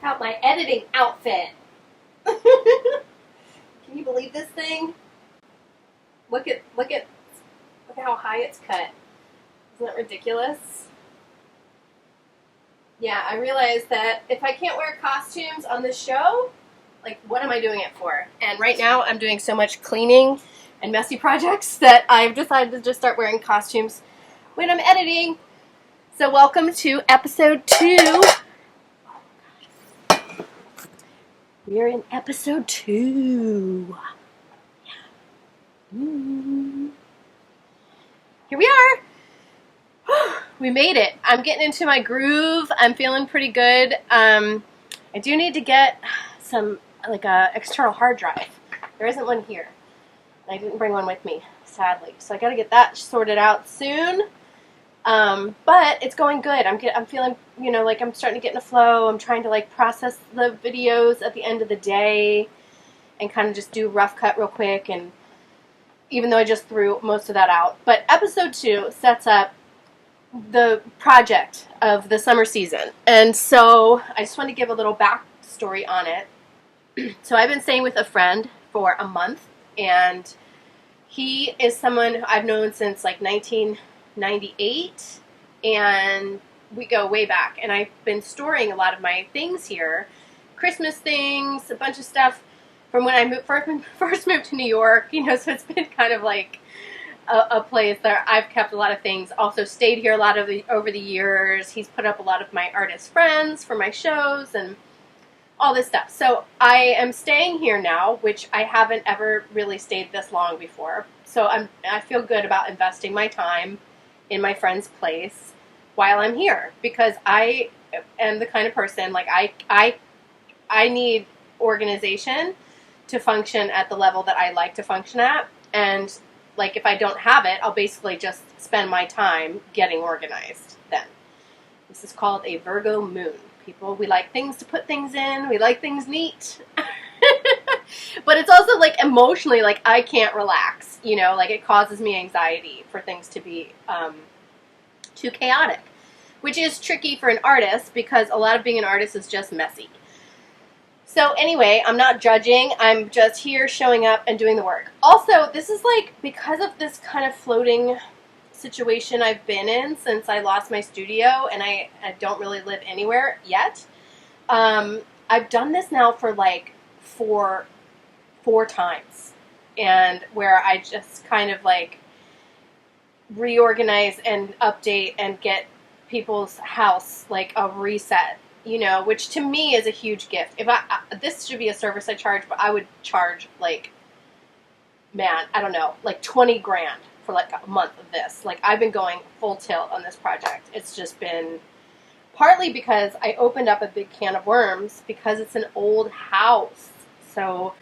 Check out my editing outfit. Can you believe this thing? Look at how high it's cut. Isn't that ridiculous? Yeah, I realized that if I can't wear costumes on this show, like, what am I doing it for? And right now I'm doing so much cleaning and messy projects that I've decided to just start wearing costumes when I'm editing. So welcome to episode 2. We're in episode 2. Here we are. We made it. I'm getting into my groove. I'm feeling pretty good. I do need to get some, like, a external hard drive. There isn't one here. I didn't bring one with me, sadly. So I got to get that sorted out soon. But it's going good. I'm feeling, like I'm starting to get in a flow. I'm trying to, like, process the videos at the end of the day and kind of just do rough cut real quick, and even though I just threw most of that out. But episode 2 sets up the project of the summer season. And so I just want to give a little backstory on it. So I've been staying with a friend for a month, and he is someone who I've known since like 1998, and we go way back. And I've been storing a lot of my things here, Christmas things, a bunch of stuff from when I first moved to New York, so it's been kind of like a place that I've kept a lot of things. Also stayed here a lot over the years. He's put up a lot of my artist friends for my shows and all this stuff. So I am staying here now, which I haven't ever really stayed this long before. So I feel good about investing my time in my friend's place while I'm here, because I am the kind of person, like, I need organization to function at the level that I like to function at. And, like, if I don't have it, I'll basically just spend my time getting organized then. This is called a Virgo moon. People, we like things to put things in. We like things neat. But it's also, like, emotionally, like, I can't relax. Like, it causes me anxiety for things to be too chaotic, which is tricky for an artist, because a lot of being an artist is just messy. So anyway, I'm not judging. I'm just here showing up and doing the work. Also, this is, like, because of this kind of floating situation I've been in since I lost my studio, and I don't really live anywhere yet. I've done this now for, like, four times, and where I just kind of, like, reorganize and update and get people's house, like, a reset. Which to me is a huge gift. If this should be a service I charge, but I would charge, like, man, I don't know, like 20 grand for, like, a month of this. Like, I've been going full tilt on this project. It's just been partly because I opened up a big can of worms, because it's an old house. So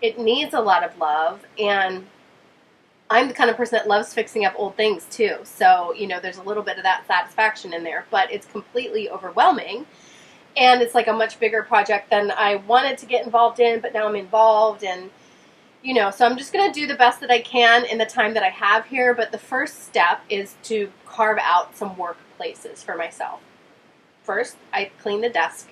it needs a lot of love, and I'm the kind of person that loves fixing up old things too. So, there's a little bit of that satisfaction in there, but it's completely overwhelming. And it's like a much bigger project than I wanted to get involved in, but now I'm involved. And, so I'm just going to do the best that I can in the time that I have here. But the first step is to carve out some workplaces for myself. First, I clean the desk.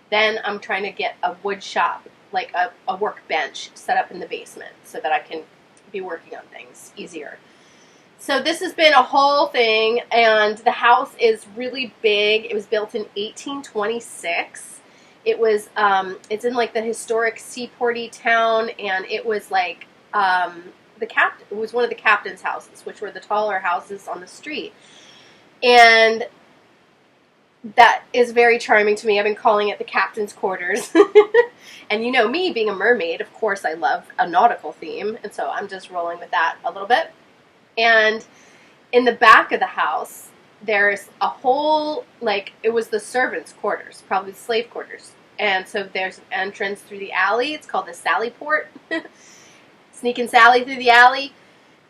Then I'm trying to get a wood shop, like a workbench set up in the basement, so that I can be working on things easier. So this has been a whole thing, and the house is really big. It was built in 1826. It was, it's in, like, the historic Seaport-y town, and it was, like, it was one of the captain's houses, which were the taller houses on the street. And that is very charming to me. I've been calling it the captain's quarters. And me being a mermaid, of course I love a nautical theme, and so I'm just rolling with that a little bit. And in the back of the house, there's a whole, like, it was the servants' quarters, probably the slave quarters. And so there's an entrance through the alley. It's called the Sallyport. Sneaking Sally through the alley.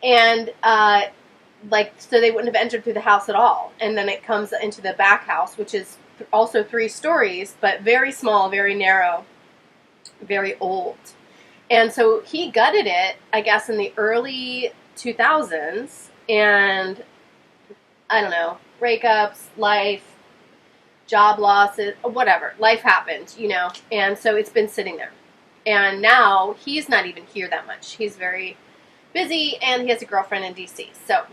And, so they wouldn't have entered through the house at all. And then it comes into the back house, which is also 3 stories, but very small, very narrow, very old. And so he gutted it, I guess, in the early 2000s, and I don't know, breakups, life, job losses, whatever. Life happened, you know, and so it's been sitting there. And now he's not even here that much. He's very busy, and he has a girlfriend in DC. So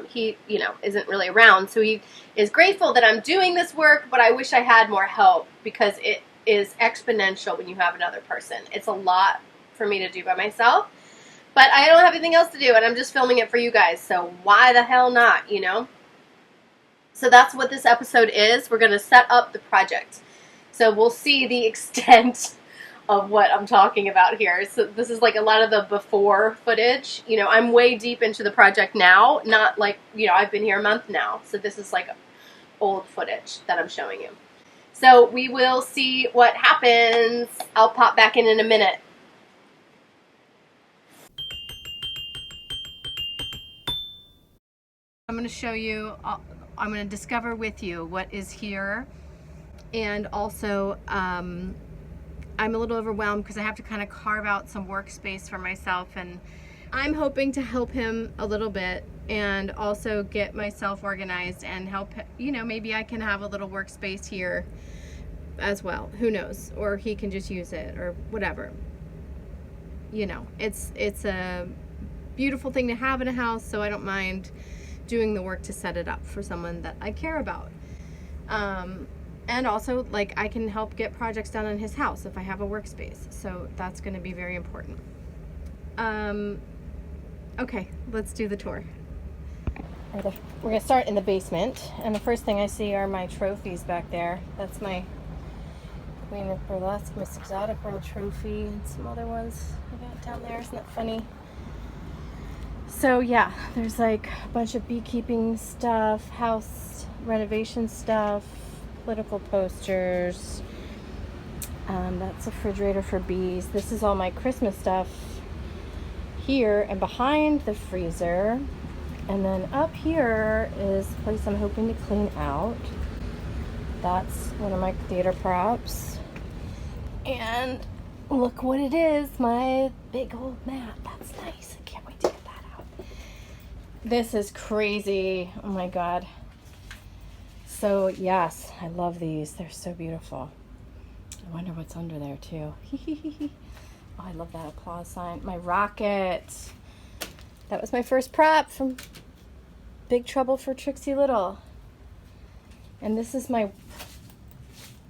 he, you know, isn't really around. So he is grateful that I'm doing this work, but I wish I had more help because it is exponential when you have another person. It's a lot for me to do by myself, but I don't have anything else to do, and I'm just filming it for you guys. So why the hell not, you know? So that's what this episode is. We're going to set up the project. So we'll see the extent of what I'm talking about here. So this is like a lot of the before footage. You know, I'm way deep into the project now, not like, you know, I've been here a month now. So this is like old footage that I'm showing you. So we will see what happens. I'll pop back in a minute. I'm going to show you, I'm going to discover with you what is here. And also, I'm a little overwhelmed because I have to kind of carve out some workspace for myself, and I'm hoping to help him a little bit and also get myself organized and help, you know, maybe I can have a little workspace here as well. Who knows? Or he can just use it or whatever. You know, it's a beautiful thing to have in a house, so I don't mind doing the work to set it up for someone that I care about. And also, like, I can help get projects done in his house if I have a workspace. So that's going to be very important. Okay, let's do the tour. We're going to start in the basement. And the first thing I see are my trophies back there. That's my Queen of Burlesque, Miss Exotic World trophy, and some other ones I got down there. Isn't that funny? So yeah, there's like a bunch of beekeeping stuff, house renovation stuff, political posters. That's a refrigerator for bees. This is all my Christmas stuff here and behind the freezer. And then up here is the place I'm hoping to clean out. That's one of my theater props. And look what it is, my big old map. That's nice. I can't wait to get that out. This is crazy. Oh my God. So yes, I love these. They're so beautiful. I wonder what's under there too. Oh, I love that applause sign. My rocket. That was my first prop from Big Trouble for Trixie Little. And this is my,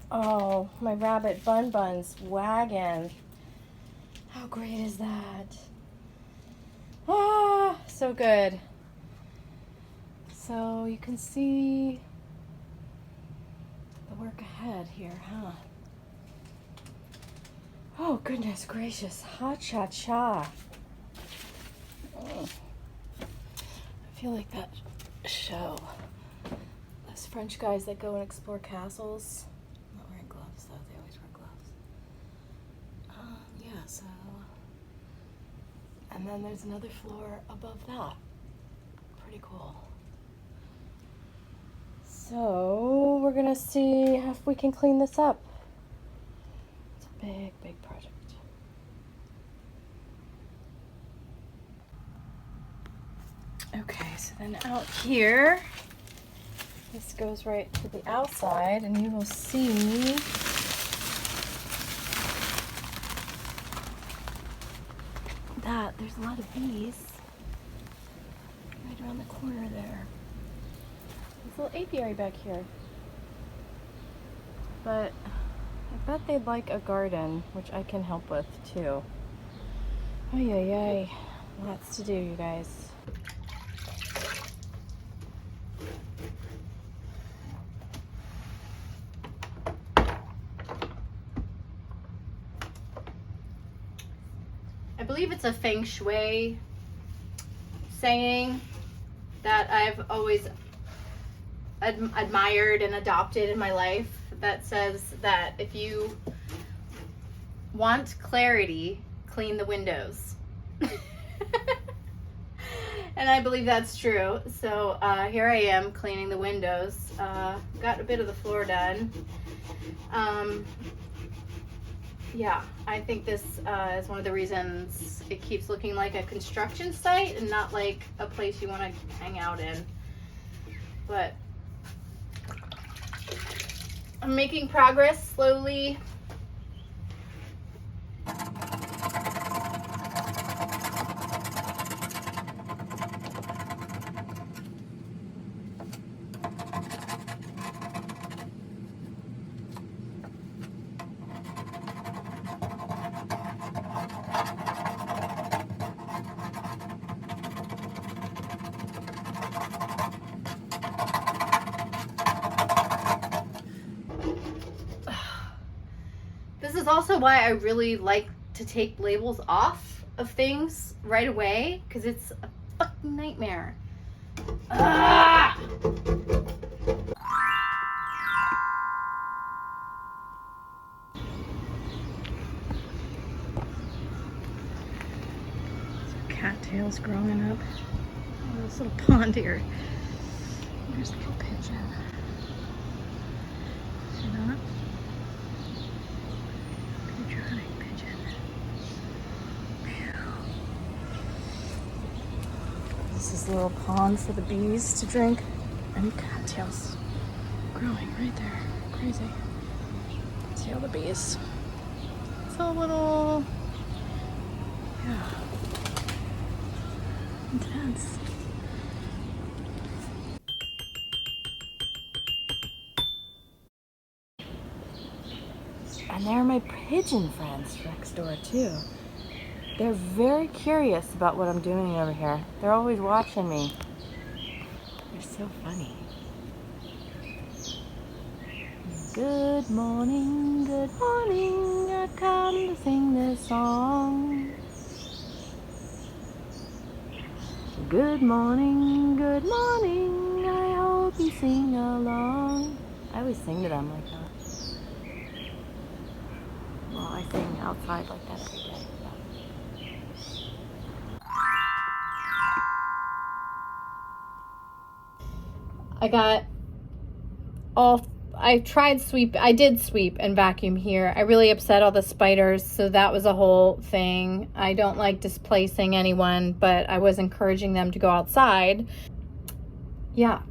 oh, my Rabbit Bun Buns wagon. How great is that? Ah, so good. So you can see the work ahead here, huh? Oh, goodness gracious. Ha-cha-cha. Oh. I feel like that show. Those French guys that go and explore castles. I'm not wearing gloves, though. They always wear gloves. Yeah, so... And then there's another floor above that. Pretty cool. So we're gonna see if we can clean this up. It's a big, big project. Okay, so then out here, this goes right to the outside, and you will see that there's a lot of bees right around the corner there. There's a little apiary back here. But I bet they'd like a garden, which I can help with too. Ay, ay, ay. Lots to do, you guys. I believe it's a feng shui saying that I've always admired and adopted in my life that says that if you want clarity, clean the windows. And I believe that's true. So here I am cleaning the windows. Got a bit of the floor done. Yeah, I think this is one of the reasons it keeps looking like a construction site and not like a place you want to hang out in. But I'm making progress slowly. This is also why I really like to take labels off of things right away, because it's a fucking nightmare. Ah! Cattails growing up. Oh, this little pond here. There's a little pigeon. See that? Patriotic pigeon. This is a little pond for the bees to drink. And cattails growing right there. Crazy. See all the bees. It's a little, yeah, intense. And they're my pigeon friends next door too. They're very curious about what I'm doing over here. They're always watching me. They're so funny. Good morning, I come to sing this song. Good morning, I hope you sing along. I always sing to them like that. Well, I sing outside like that every day. I got all, I tried sweep, I did sweep and vacuum here. I really upset all the spiders, so that was a whole thing. I don't like displacing anyone, but I was encouraging them to go outside. Yeah.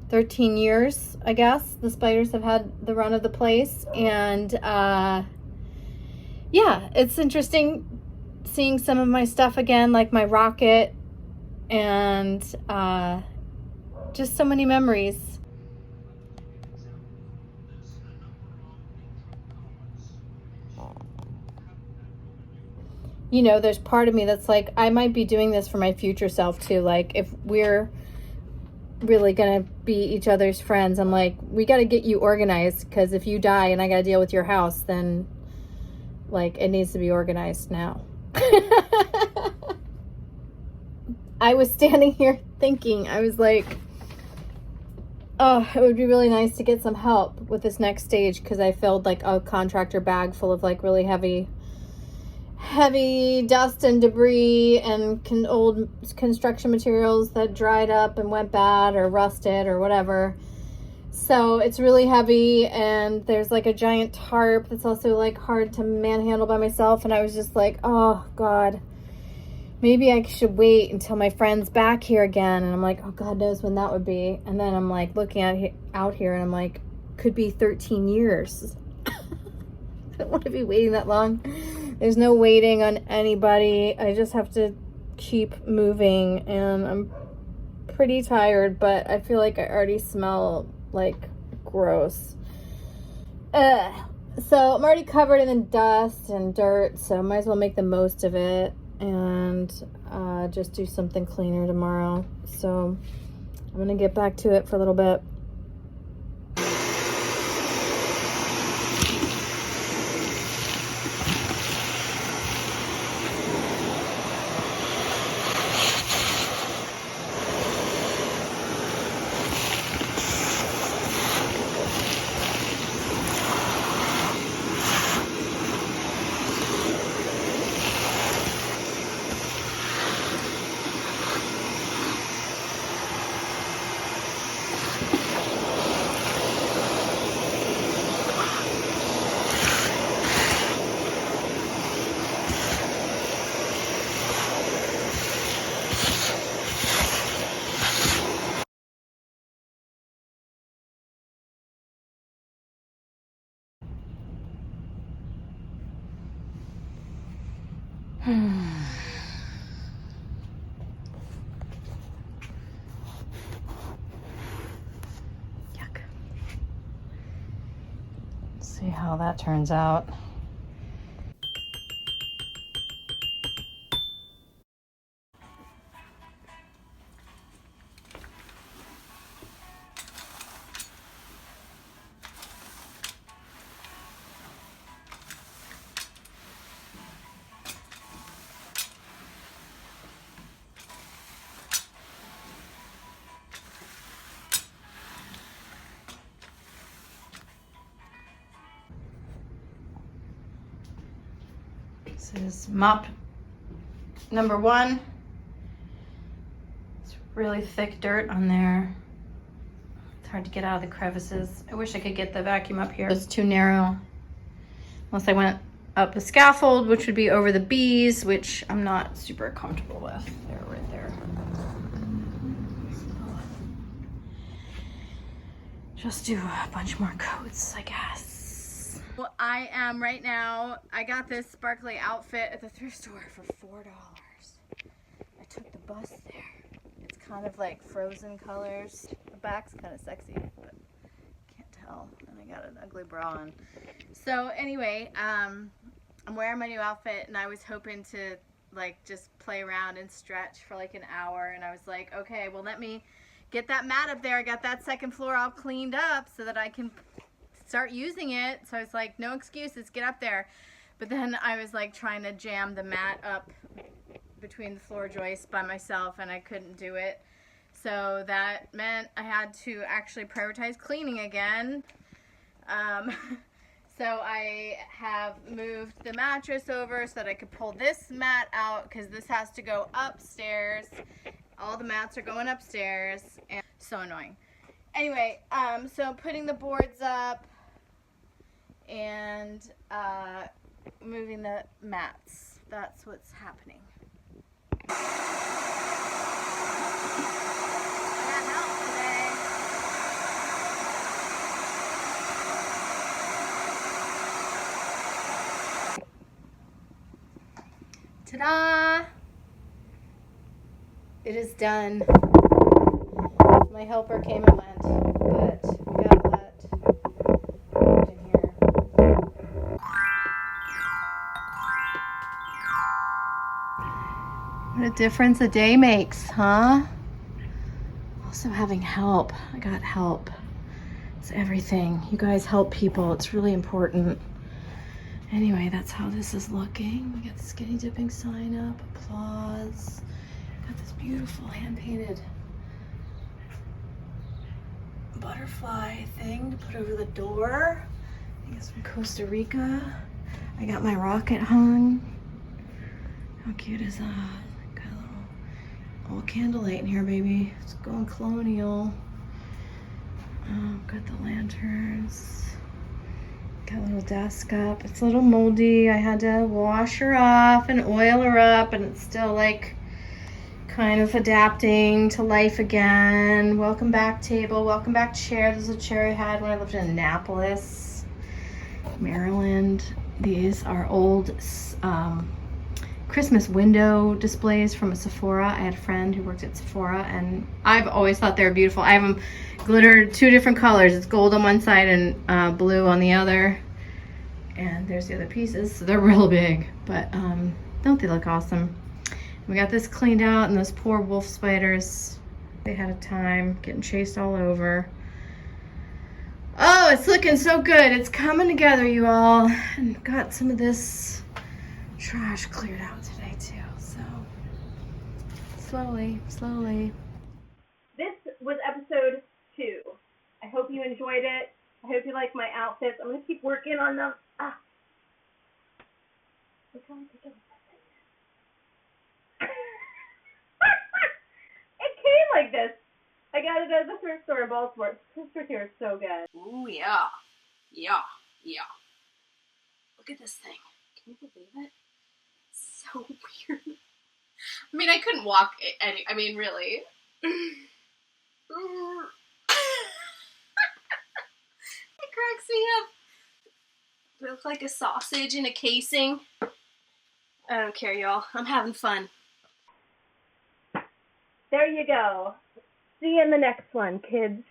13 years, I guess, the spiders have had the run of the place. And yeah, it's interesting seeing some of my stuff again, like my rocket, and just so many memories. You know, there's part of me that's like, I might be doing this for my future self too. Like, if we're really gonna be each other's friends, I'm like, we got to get you organized, because if you die and I got to deal with your house, then like it needs to be organized now. I was standing here thinking, I was like, oh, it would be really nice to get some help with this next stage, because I filled like a contractor bag full of like really heavy dust and debris and old construction materials that dried up and went bad or rusted or whatever. So it's really heavy, and there's like a giant tarp that's also like hard to manhandle by myself. And I was just like, oh God, maybe I should wait until my friend's back here again. And I'm like, oh, God knows when that would be. And then I'm like looking at out here, and I'm like, could be 13 years. I don't want to be waiting that long. There's no waiting on anybody. I just have to keep moving, and I'm pretty tired, but I feel like I already smell like gross. So I'm already covered in dust and dirt, so I might as well make the most of it and just do something cleaner tomorrow. So I'm gonna get back to it for a little bit. Yuck. Let's see how that turns out. This is mop number 1. It's really thick dirt on there. It's hard to get out of the crevices. I wish I could get the vacuum up here. It's too narrow. Unless I went up the scaffold, which would be over the bees, which I'm not super comfortable with. They're right there. Just do a bunch more coats, I guess. Well, I am right now, I got this sparkly outfit at the thrift store for $4. I took the bus there. It's kind of like frozen colors. The back's kind of sexy, but can't tell. And I got an ugly bra on. So anyway, I'm wearing my new outfit, and I was hoping to like just play around and stretch for like an hour. And I was like, okay, well, let me get that mat up there. I got that second floor all cleaned up so that I can start using it. So I was like, no excuses, get up there. But then I was like trying to jam the mat up between the floor joists by myself, and I couldn't do it. So that meant I had to actually prioritize cleaning again. So I have moved the mattress over so that I could pull this mat out, because this has to go upstairs. All the mats are going upstairs, and so annoying. Anyway, so putting the boards up and moving the mats. That's what's happening. I got help today. Ta-da! It is done. My helper came and went, but we got that in here. What a difference a day makes, huh? Also having help. I got help. It's everything. You guys help people. It's really important. Anyway, that's how this is looking. We got the skinny dipping sign up. Applause. Got this beautiful hand-painted butterfly thing to put over the door. I think it's from Costa Rica. I got my rocket hung. How cute is that? Got a little candlelight in here, baby. It's going colonial. Got the lanterns. Got a little desk up. It's a little moldy. I had to wash her off and oil her up, and it's still like kind of adapting to life again. Welcome back table, welcome back chair. This is a chair I had when I lived in Annapolis, Maryland. These are old Christmas window displays from a Sephora. I had a friend who worked at Sephora, and I've always thought they were beautiful. I have them glittered 2 different colors. It's gold on one side and blue on the other. And there's the other pieces. So they're real big, but don't they look awesome? We got this cleaned out, and those poor wolf spiders, they had a time getting chased all over. Oh, it's looking so good. It's coming together, you all. And got some of this trash cleared out today too, so slowly. This was episode 2. I hope you enjoyed it. I hope you like my outfits. I'm gonna keep working on them. Look how I pick up. It came like this. I got it at the thrift store in Baltimore. This thrift here is so good. Ooh, yeah. Look at this thing. Can you believe it? It's so weird. I mean, I couldn't walk any. I mean, really. It cracks me up. It looks like a sausage in a casing. I don't care, y'all. I'm having fun. There you go. See you in the next one, kids.